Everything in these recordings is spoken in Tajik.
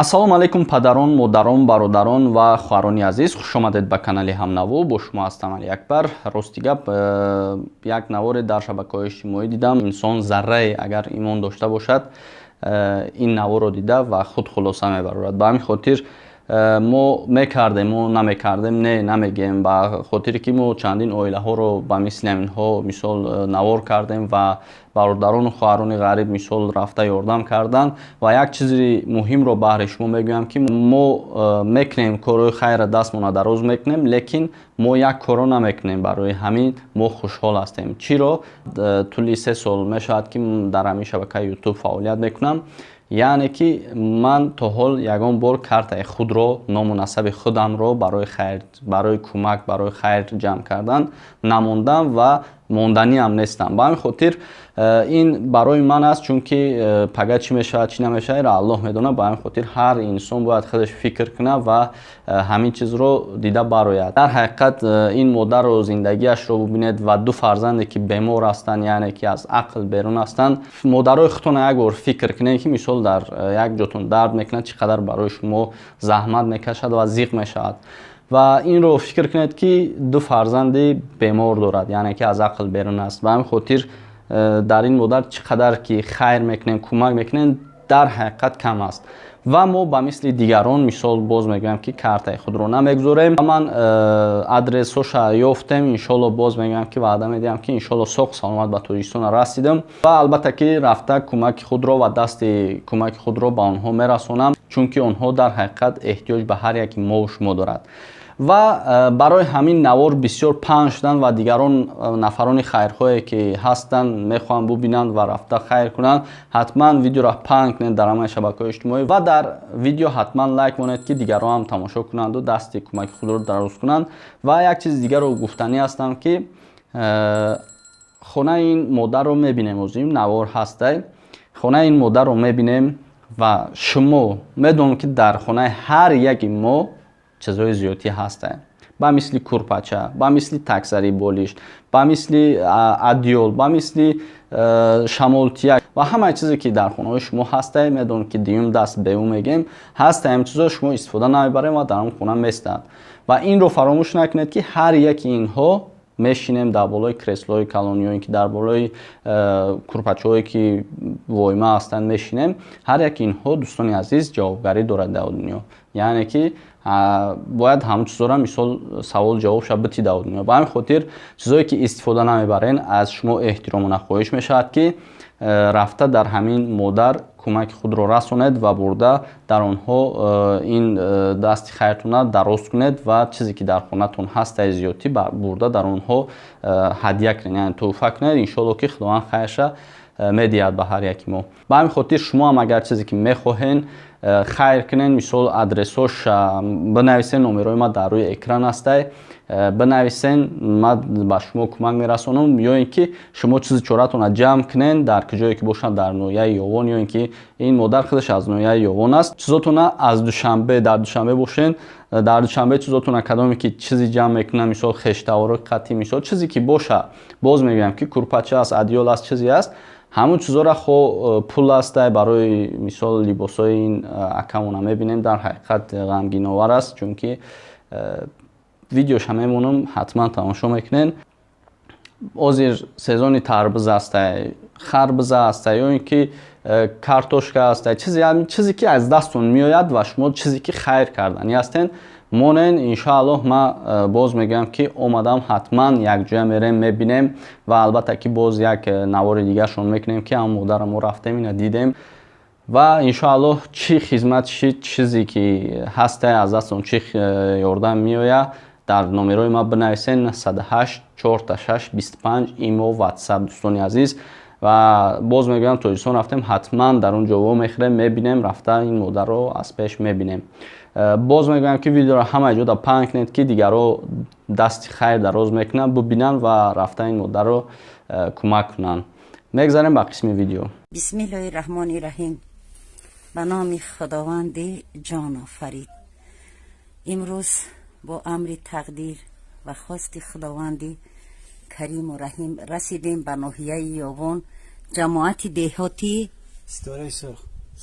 ассалому алайкум падарон, модарон, бародарон ва хоҳарони азиз, хуш омадед ба канали Ҳамнаву. Бо шумо ҳастам Али Акбар. Рости гап, як наворе дар шабакаҳои иҷтимоӣ дидам. Инсон заррае агар имон дошта бошад, ин наворро дида ва худ хулоса мебарорад. Ба ҳамин хотир мо мекардем, мо намекардем, не намегем, ба хотире ки мо чандин оилаҳоро ба мисли ҳаминҳо мисол навор кардем ва бародарону хоҳарони ғариб мисол рафта ёрдам кардан. Ва як чизи муҳимро баҳри шумо мегӯям ки мо мекунем корҳои хайра, дастмона дароз мекунем, лекин мо як корро намекунем, барои ҳамин мо хушҳол ҳастем. Чиро? Тӯли 3 сол мешавад ки дар ҳамин шабакаи YouTube фаъолият мекунам. яъне ки ман то ҳол ягон бор картаи худро, ному насаби худамро барои хайр, барои кӯмак, барои хайр ҷамъ кардан намондам ва монданиам нестам. Ба ҳамин хотир ин барои ман аст, чунки пага чӣ мешавад, чӣ намешавад, Аллоҳ медонад. Ба ҳамин хотир ҳар инсон бояд худаш фикр кунад ва ҳамин чизро дида барояд. Дар ҳақиқат ин модарро зиндагиашро бубинед ва ду фарзанде ки бемор ҳастанд, яъне ки аз ақл берун ҳастанд. Модарои худтона як бор фикр кунед ки мисол дар як ҷотон дард мекунад, чӣ қадар барои шумо заҳмат мекашад ва зиқ мешавад. Ва инро фикр кунед ки ду фарзанди бемор дорад, яъне ки аз ақл берун аст. Ба ҳамин хотир дар ин модар чӣ қадар ки хайр мекунем, кӯмак мекунем, дар ҳақиқат кам аст. Ва мо ба мисли дигарон мисол боз мегӯям ки картаи худро намегузорем. Ман адресоша ёфтем, иншоалло боз мегӯям ки ваъда медиҳам ки иншоалло соғ саломат ба Тоҷикистон расидам ва албатта ки рафта кӯмаки худро ва дасти кӯмаки худро ба онҳо мерасонам, чунки онҳо дар ҳақиқат эҳтиёҷ ба ҳар яки мо шумо дорад. Ва барои ҳамин навор бисёр паҳн шудан ва дигарон нафарони хайрхоҳе ки ҳастанд мехоҳанд бубинанд ва рафта хайр кунанд, ҳатман видеоро паҳн кунед дар ҳамаи шабакаҳои иҷтимоӣ ва дар видео ҳатман лайк монед ки дигарон ҳам тамошо кунанду дасти кӯмаки худро дароз кунанд. Ва як чизи дигарро гуфтанӣ ҳастам ки хонаи ин модарро мебинем, ӯзим навор ҳастай, хонаи ин модарро мебинем ва шумо медонем ки дар хонаи ҳар яки мо чизҳои зиёдӣ ҳастанд. Ба мисли курпача, ба мисли таксари болишт, ба мисли адёл, ба мисли шамолтияк ва ҳамаи чизе ки дар хонаҳои шумо ҳастанд, медонем ки дуюм даст беу мегем, ҳастанд ҳам чизҳо шумо истифода намебарем ва дар он хона местанд. Ва инро фаромӯш накунед ки ҳар яки инҳо мешинем дар болои креслои калониён ки дар болои курпачаҳое ки воима ҳастанд мешинем. Ҳар яки инҳо дӯстони азиз ҷавобгарӣ дорад дар дунё, яъне ки бояд ҳамун чизҳоро мисол савол ҷавобша битӣ дар дунё. Ба ҳамин хотир чизҳое ки истифода намебарен, аз шумо эҳтиромона хоҳиш мешавад ки рафта дар ҳамин модар кӯмаки худро расонед ва бурда дар онҳо ин дасти хайртона дароз кунед ва чизе ки дар хонатон ҳастаи зиёдӣ бурда дар онҳо ҳадия кунед, яъне тӯҳфа кунед. Иншоалло ки худованд хайрша медиҳад ба ҳар яки мо. Ба ҳамин хотир шумо ҳам агар чизе ки мехоҳен хайр кунен, мисол адресош бинависен, номерои ма дар рӯи экран ҳастай, бинависен, ман ба шумо кӯмак мерасонам, ё ин ки шумо чизи чоратона ҷамъ кунен дар куҷое ки бошад, дар ноҳияи Ёвон, ё ин ки ин модар худаш аз ноҳияи Ёвон аст. Чизотона аз душанбе, дар душанбе бошен, дар душанбе чизотона кадоме ки чизи ҷамъ мекунам, мисол хештавори қатӣ, мисол чизе ки боша, боз мегӯям ки курпача аст, адёл аст, чизе аст, ҳамун чизҳоро хо пул ҳастай барои мисол либосҳои ин акамона мебинем, дар ҳақиқат ғамгиновар аст, чунки видеоша мемонам, ҳатман тамошо мекунен. ҳозир сезони тарбуза ҳастай, харбуза ҳастай, ё ин ки картошка ҳастай, чизе ки аз дастон меояд ва шумо чизе ки хайр карданӣ ҳастен монен. Иншоаллоҳ ман боз мегӯям ки омадам ҳатман якҷоя мерем, мебинем ва албатта ки боз як навори дигаршон мекунем ки ҳам модарро мо рафтем, ина дидем ва иншоаллоҳ чӣ хизмат, чӣ чизе ки ҳастай аз дастон чӣ ёрдам меояд, дар номерои ман бинависен 108 46 25 имо ватсап. Дӯстони азиз, ва боз мегӯям Тоҷикистон рафтем, ҳатман дар он ҷо мехӯрем, мебинем, рафта ин модарро аз пеш мебинем. Боз мегӯям ки видеоро ҳамаи ҷода паҳн кунед ки дигаро дасти хайр дароз мекунанд, бубинанд ва рафта ин модарро кӯмак кунанд. мегзарем ба қисми видео. бисмиллаҳи раҳмони раҳим. ба номи худованди ҷонофарид. имрӯз бо амри тақдир ва хости худованди кариму раҳим расидем ба ноҳияи Ёвон, ҷамоати деҳотӣ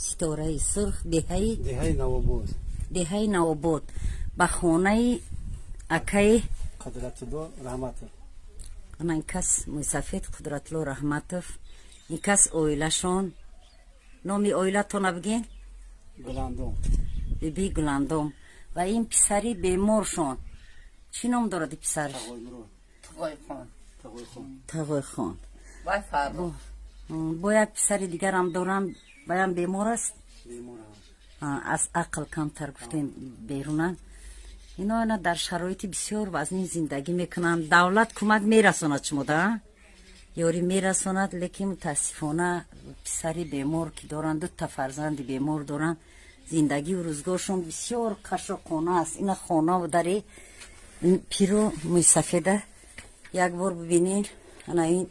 ситораи сурх, деҳаи Навобод. деҳаи Навобод ба хонаи акаи Қудратулло Раҳматов. ана ин кас Муйсафед Қудратулло Раҳматов, ин кас оилашон. номи оилатона бигин? Гуландом. биби Гуландом. ва ин писари беморшон чӣ ном дорад и писар? Тағойхон. бо як писари дигарам дорам, баям бемор аст. аз ақл камтар гуфтем берунан. ино ана дар шароити бисёр вазнин зиндагӣ мекунанд. давлат кӯмак мерасонад шумода, ёрӣ мерасонад, лекин мутаассифона писари бемор ки доранд, дута фарзанди бемор доранд, зиндагию рӯзгоршон бисёр қашоқона аст. ина хона дари пиро Муйсафеда як бор бибинин, ана ин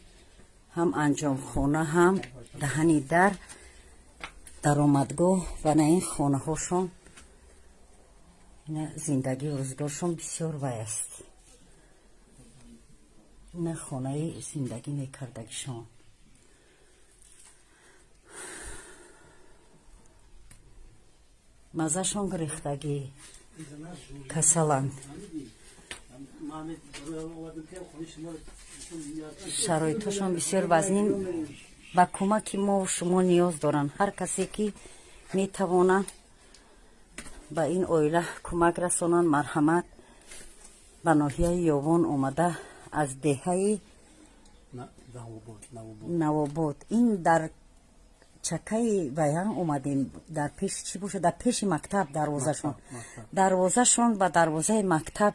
ҳам анҷомхона, ҳам даҳани дар, даромадгоҳ ва на ин хонаҳошон, ина зиндагию рӯзгоршон бисёр вай аст. ина хонаи зиндагӣ мекардагишон. мазашон гирифтагӣ касаланд. шароитҳошон бисёр вазнин. ба кӯмаки мо шумо ниёз доранд. ҳар касе ки метавонад ба ин оила кӯмак расонанд. марҳамат. ба ноҳияи ёвон омада аз деҳаи Навобод. ин дар чакаи ваян омадем. дар пеши чӣ бошад? дар пеши мактаб дарвозашон. дарвозашон ба дарвозаи мактаб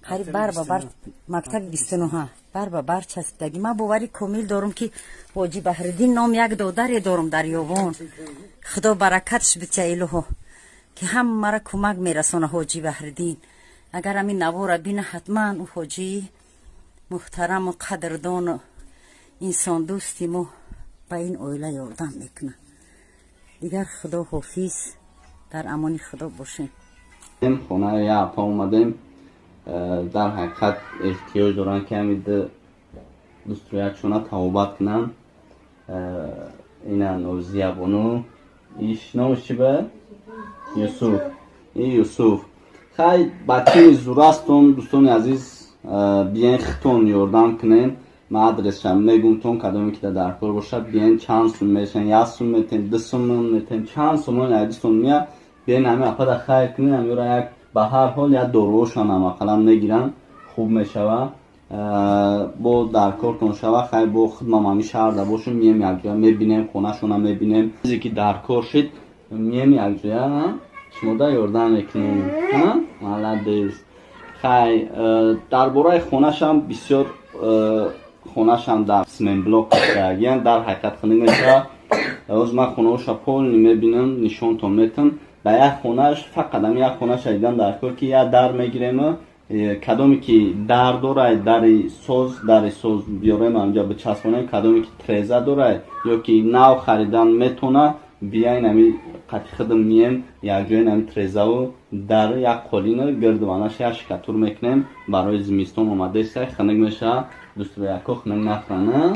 қариб бар ба бар, мактаби 29 бар ба бар часпидагӣ. ман бовари комил дорам ки ҳоҷи Баҳриддин ном як додаре дорам дар ёвон. худо баракатш битя илоҳо ки ҳамаро кӯмак мерасона ҳоҷи Баҳриддин. агар ҳамин навора бина, ҳатман ӯ ҳоҷии муҳтараму қадрдону инсондӯсти мо ба ин оила ёрдам мекунад. дигар худо ҳофиз. дар амони худо бошем. хонаи япа омадем. дар ҳақиқат эҳтиёҷ доранд ки ҳамида дустуриякшона тавобат кунанд. ина нозиябону иш номиш чӣ ба? Юсуф. Юсуф хай бачаи зурастон дӯстони азиз биен хитон ёрдам кунен. ма адресшам мегумтон кадоме ки дар кор бошад биен чанд сум мешан, як сум метен, 2 сум метен, чанд сумон айдистон мия биен ҳами апада хайр кунен. ҳамиёра як ба ҳар ҳол як доруошон ам ақалан мегиранд, хуб мешава. бо дар кортон шава хай бо худмам ҳами шаҳрда бошем, мием якҷоя мебинем, хонашона мебинем. чизе ки дар кор шид мием якҷоя шумода ёрдам мекунем. маладес. хай дар бораи хонашам бисёр хонашам дар сменблок астагиян дар ҳақиқат хунӣ мешава. ҳоз ман хонаоша полни мебинам, нишонтон метам. ба як хонаш фақат ам як хонаша дидан дар кор ки як дар мегирем, кадоме ки дар дорад дари соз биёрем анҷа бичаспонем, кадоме ки треза дорад ё ки нав харидан метона бияин ами қати худам мием якҷоя ами трезаву дар як қолина гирдванаш як шикатур мекунем. барои зимистон омадаест, ханак мешава. дӯстро яко ханак нафрана.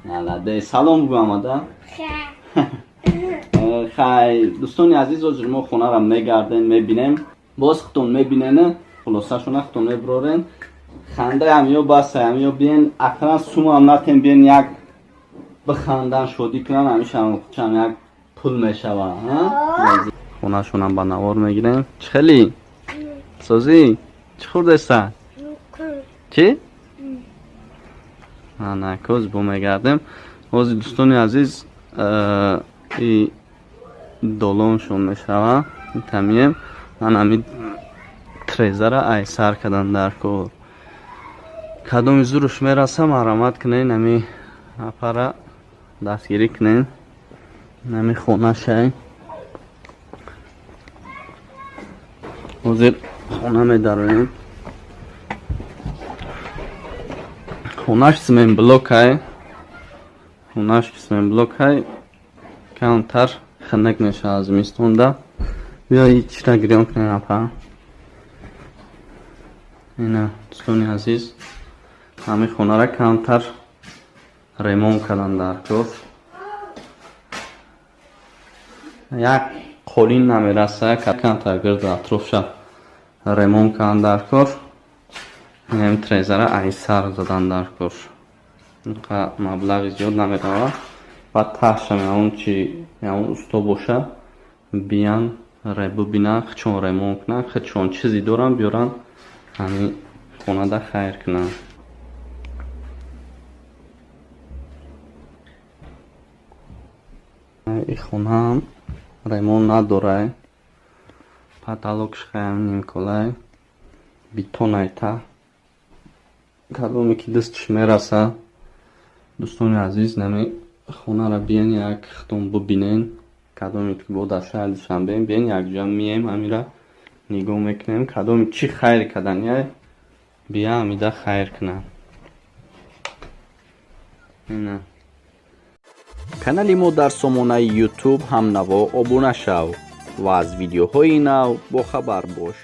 маладес. салом бугӯ амада. хай дӯстони азиз, ҳозир мо хонаро мегардем, мебинем. боз хитон мебинен, хулосашона хитон мебирорен. хандаи ҳамиё баса, ҳамиё биен ақалан сумам натем, биен як бихандан, шодӣ кунан, ҳамишам худшам як пул мешава. хонашонам ба навор мегирем. чӣ хели? созӣ? чӣ хӯрдеса? чӣ? накоз бо мегардем. ҳозир дӯстони азиз и долоншон мешава. тамием ман ҳами трезара айсар кадан дар кор. кадоми зуруш мераса марҳамат кунен, ҳами апара дастгирӣ кунен. ҳами хонашай ҳозир хона медароем. хонаш сменблокай. хонаш сменблокай камтар ханак мешава зимистонда. бия чира гирён кунем апа. ина дӯстони азиз, ҳами хонара камтар ремонт кардан дар кор. як қолин намераса кanta гирда атрофша ремонт кан дар кор ин трезара айсар задан дар кор инқа маблағи зиёд намерава ва таҳша меавон чи меавон усто боша биян бубинан хичон ремонт кунан хичон чизи доран биёран ҳами хонада хайр кунан ин хонаам ремонт надорай потолокшхаям нимколай битонайта кадоме ки дастиш мераса дӯстони азиз нами хонара биен як хитон бубинен кадоме ки бо дар шаҳри душанбе биен якҷоя мием амира нигоҳ мекунем кадоме чӣ хайр каданияй бия амида хайр кунам ина канали мо дар сомонаи YouTube ҳамнаво обуна шав ва аз видеоҳои нав бохабар бош.